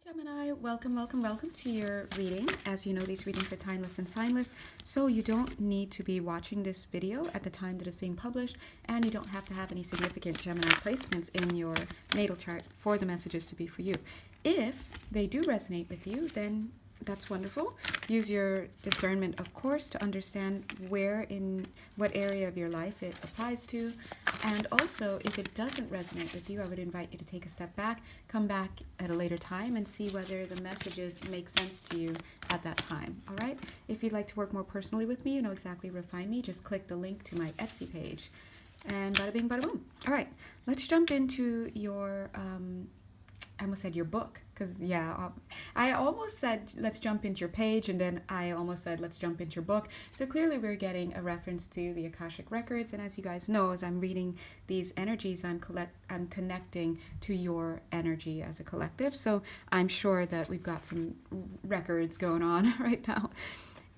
Gemini, welcome to your reading. As you know, these readings are timeless and signless, so you don't need to be watching this video at the time that it's being published, and you don't have to have any significant Gemini placements in your natal chart for the messages to be for you. If they do resonate with you, then that's wonderful. Use your discernment, of course, to understand where in what area of your life it applies to. And also, if it doesn't resonate with you, I would invite you to take a step back, come back at a later time, and see whether the messages make sense to you at that time. All right? If you'd like to work more personally with me, you know exactly where to find me. Just click the link to my Etsy page. And bada bing, bada boom. All right, let's jump into your I almost said your book, because I almost said let's jump into your page, and then I almost said let's jump into your book. So clearly we're getting a reference to the Akashic Records, and as you guys know, as I'm reading these energies, I'm connecting to your energy as a collective. So I'm sure that we've got some records going on right now.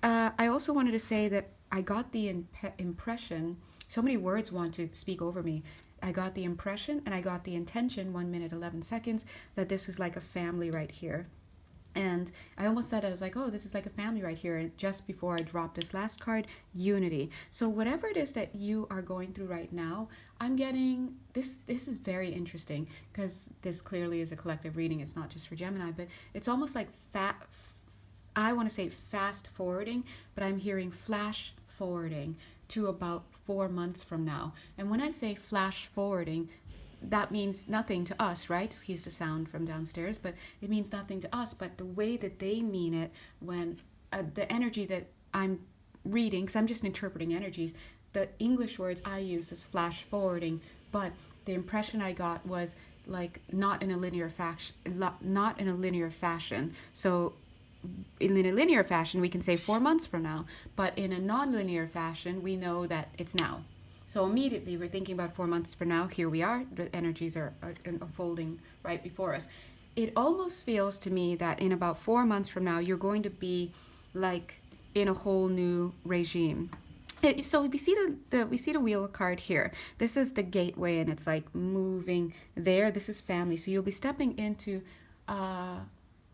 I also wanted to say that I got the impression, so many words want to speak over me. I got the impression and I got the intention, 1 minute, 11 seconds, that this is like a family right here. And I almost said, I was like, oh, this is like a family right here. And just before I dropped this last card, unity. So whatever it is that you are going through right now, I'm getting, this is very interesting, because this clearly is a collective reading. It's not just for Gemini, but it's almost like I want to say fast forwarding, but I'm hearing flash forwarding to about 4 months from now. And when I say flash forwarding, that means nothing to us, right? Excuse the sound from downstairs, but it means nothing to us. But the way that they mean it, when the energy that I'm reading, because I'm just interpreting energies, the English words I use is flash forwarding, but the impression I got was like not in a linear fashion. So in a linear fashion, we can say 4 months from now, but in a non-linear fashion, we know that it's now. So immediately we're thinking about 4 months from now. Here we are. The energies are unfolding right before us. It almost feels to me that in about 4 months from now, you're going to be like in a whole new regime. So we see the wheel card here. This is the gateway, and it's like moving there. This is family. So you'll be stepping into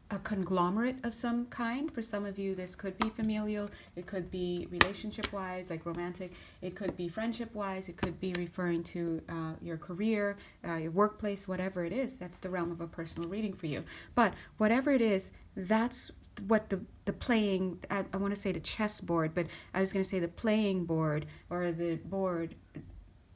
a conglomerate of some kind. For some of you, this could be familial, it could be relationship-wise, like romantic, it could be friendship-wise, it could be referring to your career, your workplace, whatever it is. That's the realm of a personal reading for you. But whatever it is, that's what the playing, I want to say the chessboard, but I was going to say the playing board, or the board,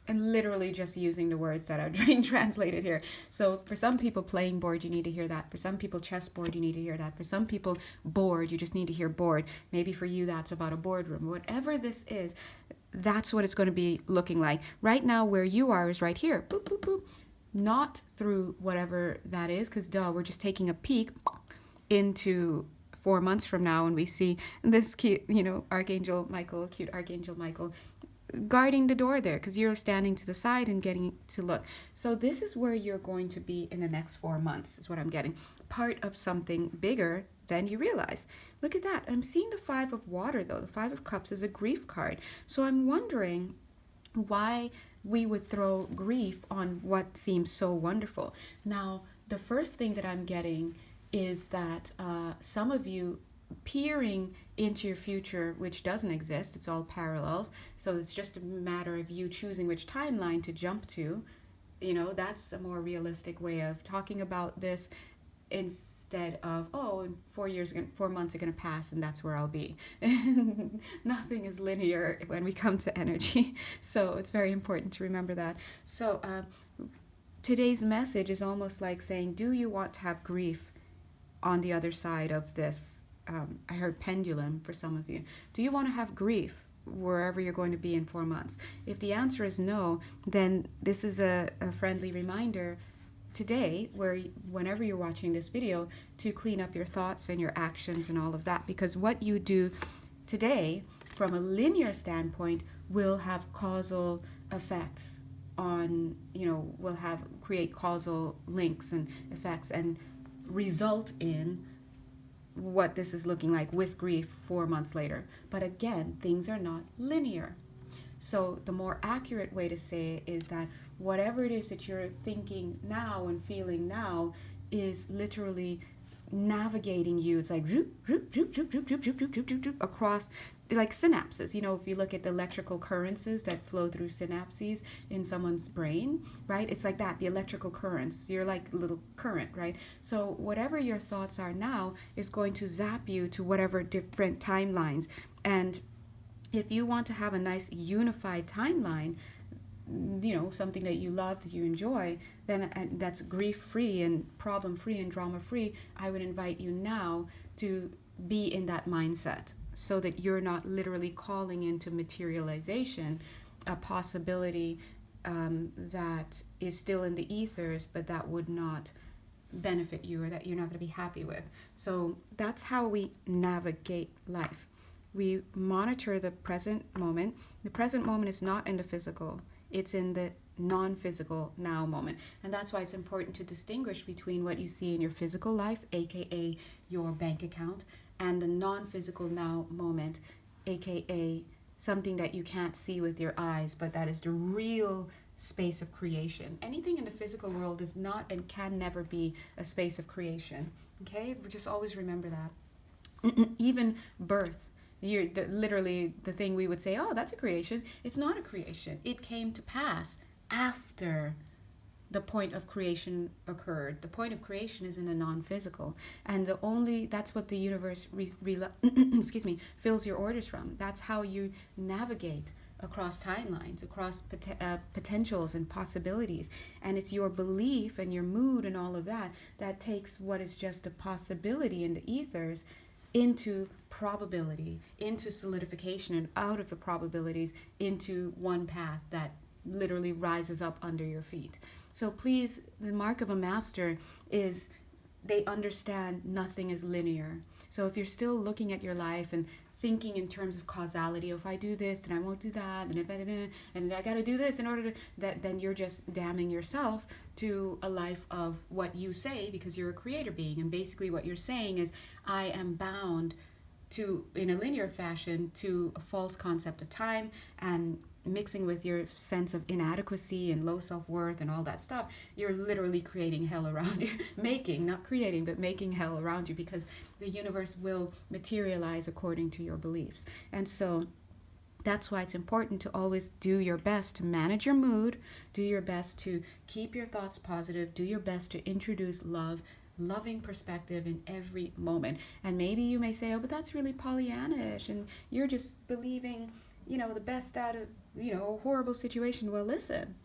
and literally just using the words that are being translated here. So for some people, playing board, you need to hear that. For some people, chessboard, you need to hear that. For some people, board, you just need to hear board. Maybe for you, that's about a boardroom. Whatever this is, that's what it's going to be looking like. Right now, where you are is right here. Boop, boop, boop. Not through whatever that is, because we're just taking a peek into 4 months from now, and we see this cute, Archangel Michael, cute Archangel Michael, guarding the door there, because you're standing to the side and getting to look. So this is where you're going to be in the next 4 months, is what I'm getting. Part of something bigger than you realize. Look at that. I'm seeing the 5 of water, though. The 5 of cups is a grief card. So I'm wondering why we would throw grief on what seems so wonderful. Now, the first thing that I'm getting is that some of you peering into your future, which doesn't exist. It's all parallels. So it's just a matter of you choosing which timeline to jump to. That's a more realistic way of talking about this, instead of, in 4 months are going to pass and that's where I'll be. Nothing is linear when we come to energy. So it's very important to remember that. So today's message is almost like saying, do you want to have grief on the other side of this? I heard pendulum for some of you. Do you want to have grief wherever you're going to be in 4 months? If the answer is no, then this is a friendly reminder today, whenever you're watching this video, to clean up your thoughts and your actions and all of that. Because what you do today, from a linear standpoint, will have causal effects on, will create causal links and effects and result in what this is looking like with grief 4 months later. But again, things are not linear. So the more accurate way to say it is that whatever it is that you're thinking now and feeling now is literally navigating you. It's like across, like synapses. If you look at the electrical currents that flow through synapses in someone's brain, right? It's like that, the electrical currents. You're like a little current, right? So whatever your thoughts are now is going to zap you to whatever different timelines. And if you want to have a nice unified timeline, something that you love, that you enjoy, then that's grief-free and problem-free and drama-free, I would invite you now to be in that mindset so that you're not literally calling into materialization a possibility that is still in the ethers, but that would not benefit you or that you're not going to be happy with. So that's how we navigate life. We monitor the present moment. The present moment is not in the physical. It's in the non-physical now moment. And that's why it's important to distinguish between what you see in your physical life, aka your bank account, and the non-physical now moment, aka something that you can't see with your eyes, but that is the real space of creation. Anything in the physical world is not and can never be a space of creation. Okay? Just always remember that. Even birth. Literally the thing we would say, oh, that's a creation. It's not a creation. It came to pass after the point of creation occurred. The point of creation is in a non-physical, and that's what the universe fills your orders from. That's how you navigate across timelines, across potentials and possibilities. And it's your belief and your mood and all of that that takes what is just a possibility in the ethers into probability, into solidification, and out of the probabilities into one path that literally rises up under your feet. So please, the mark of a master is they understand nothing is linear. So if you're still looking at your life and thinking in terms of causality, if I do this, then I won't do that, and I got to do this in order to, then you're just damning yourself to a life of what you say, because you're a creator being. And basically what you're saying is, I am bound to, in a linear fashion, to a false concept of time, and mixing with your sense of inadequacy and low self-worth and all that stuff, you're literally creating hell around you. Not creating, but making hell around you, because the universe will materialize according to your beliefs. And so that's why it's important to always do your best to manage your mood, do your best to keep your thoughts positive, do your best to introduce loving perspective in every moment. And maybe you may say, oh, but that's really Pollyannish, and you're just believing, the best out of, a horrible situation. Well, listen,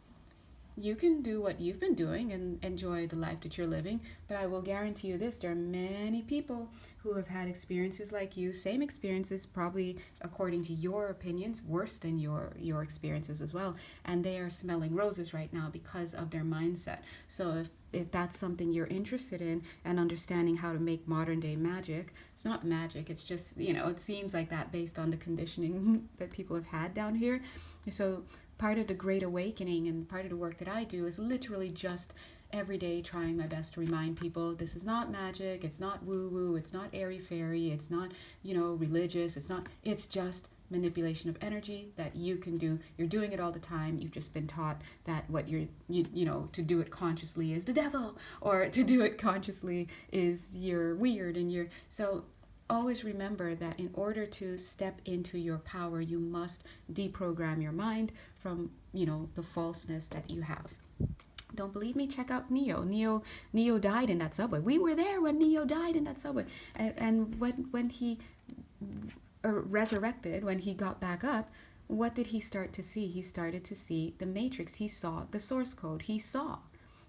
you can do what you've been doing and enjoy the life that you're living, but I will guarantee you this, there are many people who have had experiences like you, same experiences, probably according to your opinions, worse than your experiences as well, and they are smelling roses right now because of their mindset. So if that's something you're interested in, and understanding how to make modern day magic, it's not magic, it's just, it seems like that based on the conditioning that people have had down here. So part of the Great Awakening and part of the work that I do is literally just every day trying my best to remind people this is not magic, it's not woo-woo, it's not airy-fairy, it's not, religious, it's just manipulation of energy that you can do. You're doing it all the time. You've just been taught that what to do it consciously is the devil, or to do it consciously is you're weird and so always remember that in order to step into your power, you must deprogram your mind from, the falseness that you have. Don't believe me? Check out Neo. Neo died in that subway. We were there when Neo died in that subway. And when he resurrected, when he got back up, what did he start to see? He started to see the matrix. He saw the source code. He saw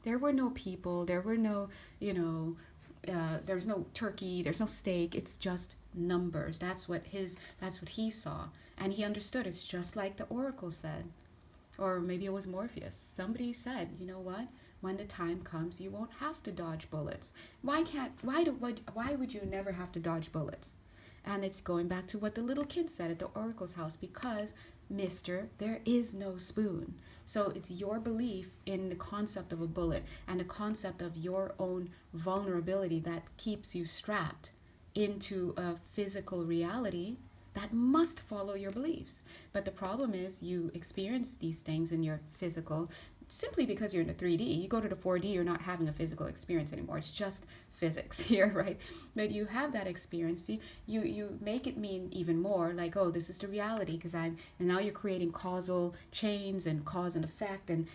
there were no people. There were no, there's no turkey, there's no steak, it's just numbers. That's what he saw. And he understood. It's just like the Oracle said. Or maybe it was Morpheus. Somebody said, you know what? When the time comes, you won't have to dodge bullets. Why would you never have to dodge bullets? And it's going back to what the little kid said at the Oracle's house, because, mister, there is no spoon. So it's your belief in the concept of a bullet and the concept of your own vulnerability that keeps you strapped into a physical reality that must follow your beliefs. But the problem is you experience these things in your physical simply because you're in the 3D. You go to the 4D, you're not having a physical experience anymore. It's just physics here, right? But you have that experience. You make it mean even more, like, oh, this is the reality because and now you're creating causal chains and cause and effect and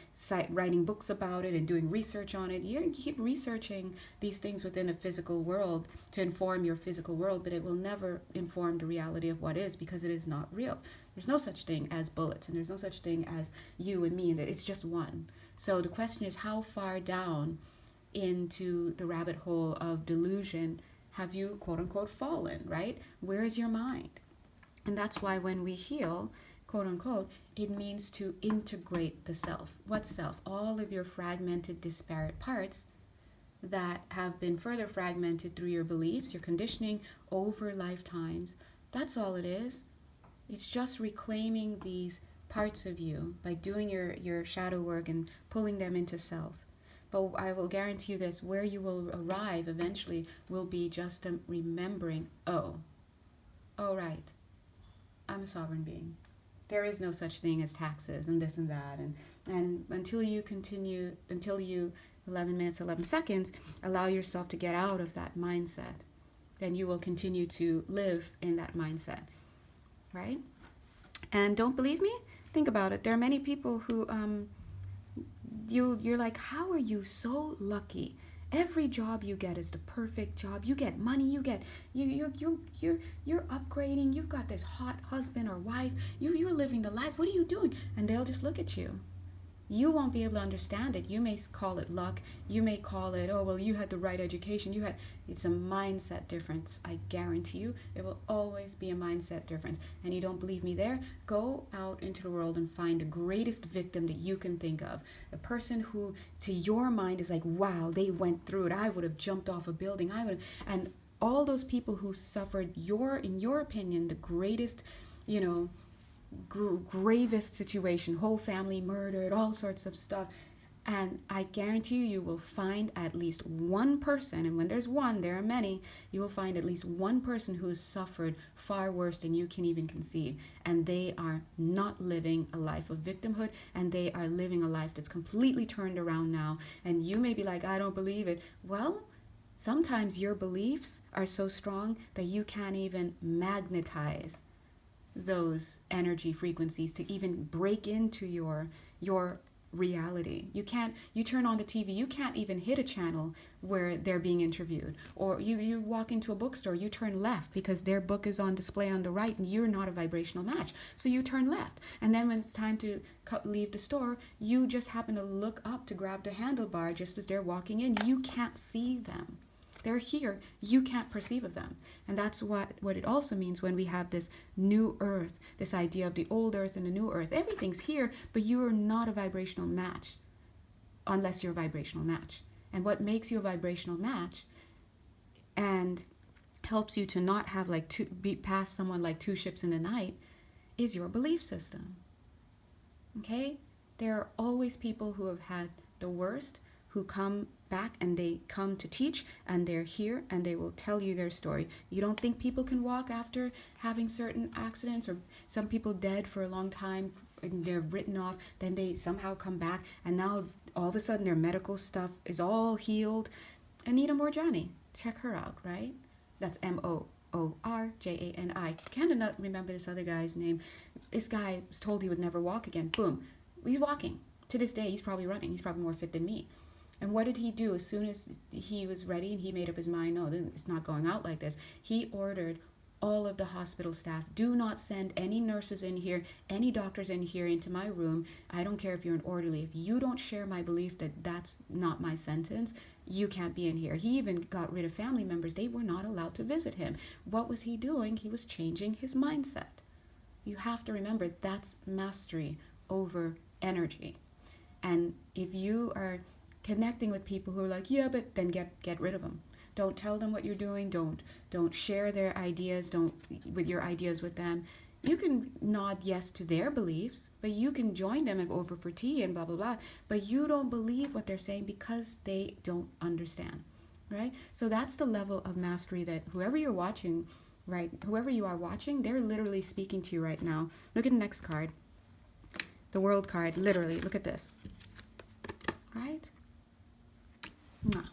writing books about it and doing research on it. You keep researching these things within a physical world to inform your physical world, but it will never inform the reality of what is, because it is not real. There's no such thing as bullets, and there's no such thing as you and me, and it's just one. So the question is, how far down into the rabbit hole of delusion have you, quote unquote, fallen, right? Where is your mind? And that's why when we heal, quote unquote, it means to integrate the self. What self? All of your fragmented, disparate parts that have been further fragmented through your beliefs, your conditioning over lifetimes. That's all it is. It's just reclaiming these parts of you by doing your shadow work and pulling them into self. But I will guarantee you this, where you will arrive eventually will be just remembering, oh, right, I'm a sovereign being. There is no such thing as taxes and this and that. And until you 11 minutes, 11 seconds, allow yourself to get out of that mindset, then you will continue to live in that mindset, right? And don't believe me? Think about it. There are many people who, you're like, how are you so lucky? Every job you get is the perfect job. You get money. You're upgrading. You've got this hot husband or wife. You're living the life. What are you doing? And they'll just look at you. You won't be able to understand it. You may call it luck. You may call it, oh, well, you had the right education. It's a mindset difference. I guarantee you, it will always be a mindset difference. And you don't believe me there? Go out into the world and find the greatest victim that you can think of. A person who, to your mind, is like, wow, they went through it. I would have jumped off a building. And all those people who suffered in your opinion, the greatest, gravest situation, whole family murdered, all sorts of stuff, and I guarantee you will find at least one person, and when there's one, there are many, you will find at least one person who has suffered far worse than you can even conceive, and they are not living a life of victimhood, and they are living a life that's completely turned around now. And you may be like, I don't believe it. Well, sometimes your beliefs are so strong that you can't even magnetize those energy frequencies to even break into your reality. You turn on the TV, you can't even hit a channel where they're being interviewed. Or you walk into a bookstore, you turn left because their book is on display on the right and you're not a vibrational match. So you turn left. And then when it's time to leave the store, you just happen to look up to grab the handlebar just as they're walking in. You can't see them. They're here. You can't perceive of them. And that's what it also means when we have this new earth, this idea of the old earth and the new earth. Everything's here, but you are not a vibrational match unless you're a vibrational match. And what makes you a vibrational match and helps you to not have be past someone like two ships in the night is your belief system. Okay? There are always people who have had the worst who come back and they come to teach, and they're here and they will tell you their story. You don't think people can walk after having certain accidents, or some people dead for a long time and they're written off, then they somehow come back and now all of a sudden their medical stuff is all healed. Anita Morjani, check her out, right? That's Moorjani. I cannot remember this other guy's name. This guy was told he would never walk again. Boom, he's walking. To this day, he's probably running. He's probably more fit than me. And what did he do as soon as he was ready and he made up his mind, no, it's not going out like this? He ordered all of the hospital staff, do not send any nurses in here, any doctors in here into my room. I don't care if you're an orderly. If you don't share my belief that that's not my sentence, you can't be in here. He even got rid of family members. They were not allowed to visit him. What was he doing? He was changing his mindset. You have to remember that's mastery over energy. And if you are connecting with people who are like, yeah, but then get rid of them. Don't tell them what you're doing. Don't share their ideas. With your ideas with them. You can nod yes to their beliefs, but you can join them over for tea and blah blah blah. But you don't believe what they're saying because they don't understand, right? So that's the level of mastery that whoever you're watching, right? Whoever you are watching, they're literally speaking to you right now. Look at the next card, the World card. Literally, look at this, right? Mwah.